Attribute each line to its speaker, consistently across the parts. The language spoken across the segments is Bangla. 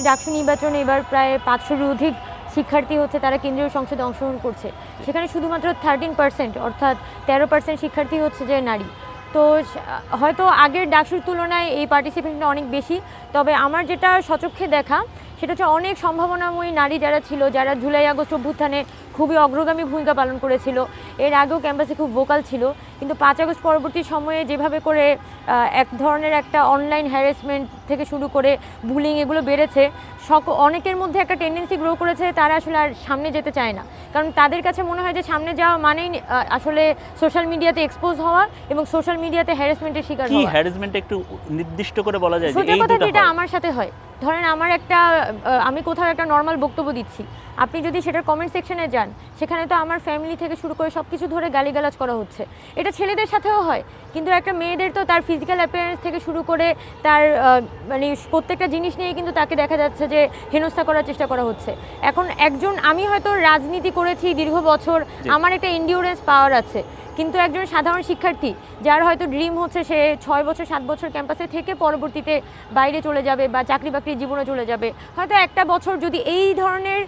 Speaker 1: ডাকসু নির্বাচনে এবার প্রায় 500-এর অধিক শিক্ষার্থী হচ্ছে তারা কেন্দ্রীয় সংসদে অংশগ্রহণ করছে, সেখানে শুধুমাত্র 13% অর্থাৎ 13% শিক্ষার্থী হচ্ছে যে নারী। তো হয়তো আগের ডাকসুর তুলনায় এই পার্টিসিপেশনটা অনেক বেশি, তবে আমার যেটা সচক্ষে দেখা সেটা হচ্ছে অনেক সম্ভাবনাময়ী নারী যারা ছিল, যারা জুলাই আগস্ট অভ্যুত্থানে খুবই অগ্রগামী ভূমিকা পালন করেছিল, এর আগেও ক্যাম্পাসে খুব ভোকাল ছিল, কিন্তু 5 আগস্ট পরবর্তী সময়ে যেভাবে করে এক ধরনের একটা অনলাইন হ্যারাসমেন্ট থেকে শুরু করে বুলিং এগুলো বেড়েছে, অনেকের মধ্যে একটা টেন্ডেন্সি গ্রো করেছে, তারা আসলে আর সামনে যেতে চায় না, কারণ তাদের কাছে মনে হয় যে সামনে যাওয়া মানেই আসলে সোশ্যাল মিডিয়াতে এক্সপোজ হওয়া এবং সোশ্যাল মিডিয়াতে হ্যারাসমেন্টের শিকার হওয়া।
Speaker 2: কি হ্যারাসমেন্ট একটু নির্দিষ্ট করে বলা যায়?
Speaker 1: সোজা কথা যেটা আমার সাথে হয়, ধরেন আমি কোথাও একটা নর্মাল বক্তব্য দিচ্ছি, আপনি যদি সেটার কমেন্ট সেকশনে যান, সেখানে তো আমার ফ্যামিলি থেকে শুরু করে সব কিছু ধরে গালিগালাজ করা হচ্ছে। এটা ছেলেদের সাথেও হয়, কিন্তু একটা মেয়েদের তো তার ফিজিক্যাল অ্যাপিয়ারেন্স থেকে শুরু করে তার মানে প্রত্যেকটা জিনিস নিয়ে কিন্তু তাকে দেখা যাচ্ছে যে হেনস্থা করার চেষ্টা করা হচ্ছে। এখন আমি হয়তো রাজনীতি করেছি দীর্ঘ বছর, আমার একটা এন্ডিউরেন্স পাওয়ার আছে, কিন্তু একজন সাধারণ শিক্ষার্থী যার হয়তো ড্রিম হচ্ছে সে 6 বছর 7 বছর ক্যাম্পাসে থেকে পরবর্তীতে বাইরে চলে যাবে বা চাকরি বাকরির জীবনে চলে যাবে, হয়তো একটা বছর যদি এই ধরনের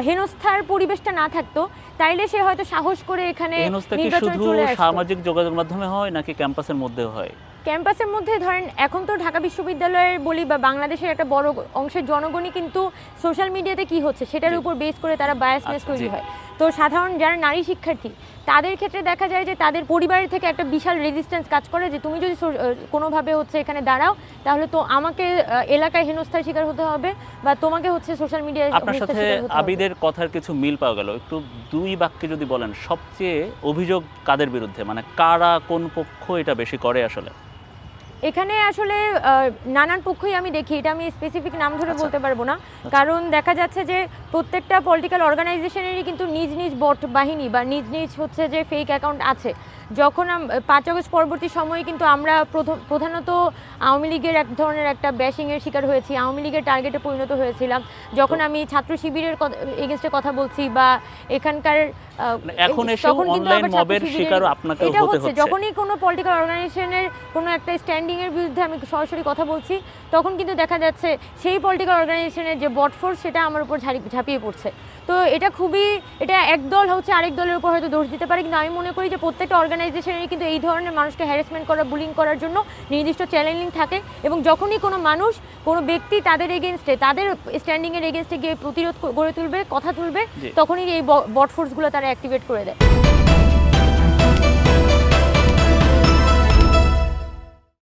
Speaker 1: হেনস্থার পরিবেশটা না থাকতো, তাইলে সে হয়তো সাহস করে এখানে নির্বাচনে চলে আসতো।
Speaker 2: সামাজিক যোগাযোগ মাধ্যমে হয় নাকি ক্যাম্পাসের মধ্যেও হয়?
Speaker 1: ক্যাম্পাসের মধ্যে ধরেন এখন তো ঢাকা বিশ্ববিদ্যালয়ের বলি বা বাংলাদেশের একটা বড় অংশের জনগণই কিন্তু সোশ্যাল মিডিয়াতে কি হচ্ছে সেটার উপর বেস করে তারা বায়াসনেস তৈরি হয়। তো সাধারণ যারা নারী শিক্ষার্থী তাদের ক্ষেত্রে দেখা যায় যে তাদের পরিবারের থেকে একটা বিশাল রেজিস্ট্যান্স কাজ করে, যে তুমি যদি কোনোভাবে হচ্ছে এখানে দাঁড়াও তাহলে তো আমাকে এলাকায় হেনস্থার শিকার হতে হবে বা তোমাকে হচ্ছে সোশ্যাল মিডিয়ায়।
Speaker 2: আপনার সাথে আবিদের কথার কিছু মিল পাওয়া গেল, একটু 2 বাক্যে যদি বলেন সবচেয়ে অভিযোগ কাদের বিরুদ্ধে, মানে কারা কোন পক্ষ এটা বেশি করে? আসলে
Speaker 1: এখানে আসলে নানান পক্ষই আমি দেখি, এটা আমি স্পেসিফিক নাম ধরে বলতে পারবো না, কারণ দেখা যাচ্ছে যে প্রত্যেকটা পলিটিক্যাল অর্গানাইজেশনেরই কিন্তু নিজ নিজ বট বাহিনী বা নিজ নিজ হচ্ছে যে ফেক অ্যাকাউন্ট আছে। যখন 5 আগস্ট পরবর্তী সময়ে কিন্তু আমরা প্রধানত আওয়ামী লীগের এক ধরনের একটা ব্যাশিংয়ের শিকার হয়েছি, আওয়ামী লীগের টার্গেটে পরিণত হয়েছিলাম, যখন আমি ছাত্র শিবিরের এগেইনস্টে কথা বলছি বা এখানকার
Speaker 2: এখন এসে অনলাইন মবের শিকারও আপনাকে হতে হচ্ছে।
Speaker 1: যখনই কোনো পলিটিক্যাল অর্গানাইজেশনের কোনো একটা স্ট্যান্ডিংয়ের বিরুদ্ধে আমি সরাসরি কথা বলছি, তখন কিন্তু দেখা যাচ্ছে সেই পলিটিক্যাল অর্গানাইজেশনের যে বট ফোর্স সেটা আমার উপর ঝাঁপিয়ে পড়ছে। তো এটা এক দল হচ্ছে আরেক দলের উপর হয়তো দোষ দিতে পারে, কিন্তু আমি মনে করি যে প্রত্যেকটা অর্গানাইজেশনেরই কিন্তু এই ধরনের মানুষকে হ্যারাসমেন্ট করা, বুলিং করার জন্য নির্দিষ্ট চ্যালেঞ্জিং থাকে, এবং যখনই কোনো মানুষ কোনো ব্যক্তি তাদের এগেনস্টে তাদের স্ট্যান্ডিংয়ের এগেনস্টে গিয়ে প্রতিরোধ গড়ে তুলবে, কথা তুলবে, তখনই এই বট ফোর্সগুলো তারা অ্যাক্টিভেট করে দেয়।